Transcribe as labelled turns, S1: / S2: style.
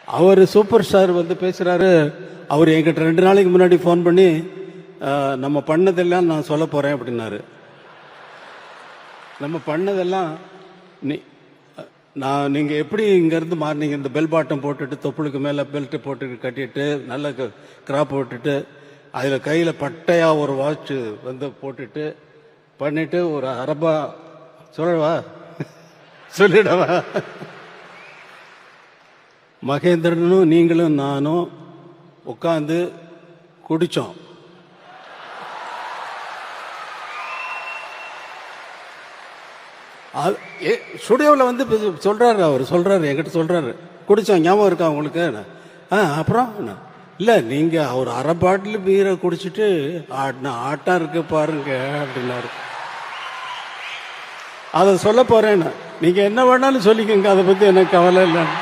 S1: அவர் super star வந்து பேசுகிறாரு. அவர் என்கிட்ட 2 நாளைக்கு முன்னாடி ஃபோன் பண்ணி நம்ம பண்ணதெல்லாம் நான் சொல்ல போகிறேன் அப்படின்னாரு. நம்ம பண்ணதெல்லாம் நீங்கள் எப்படி இங்கேருந்து மாறினீங்க, இந்த பெல் பாட்டம் போட்டுட்டு தொப்புளுக்கு மேலே பெல்ட்டு போட்டு கட்டிட்டு நல்ல கிராப் போட்டுட்டு அதில் கையில் பட்டையாக ஒரு வாட்ச் வந்து போட்டுட்டு பண்ணிட்டு ஒரு அரபா சொல்லவா சொல்லிடவா? மகேந்திரனும் நீங்களும் நானும் உட்காந்து குடித்தோம். ஸ்டுடியோவில் வந்து சொல்கிறாரு, அவர் சொல்கிறாரு, என்கிட்ட சொல்கிறாரு, குடித்தோம் ஞாபகம் இருக்கா உங்களுக்கு? அப்புறம் இல்லை நீங்கள் அவர் அரை பாட்டில் பீரை குடிச்சிட்டு ஆட்டம் இருக்கு பாருங்க அப்படின்னாரு. அதை சொல்ல போகிறேன்னு நீங்கள் என்ன வேணாலும் சொல்லிக்கோங்க, அதை பற்றி எனக்கு கவலை இல்லைன்னு.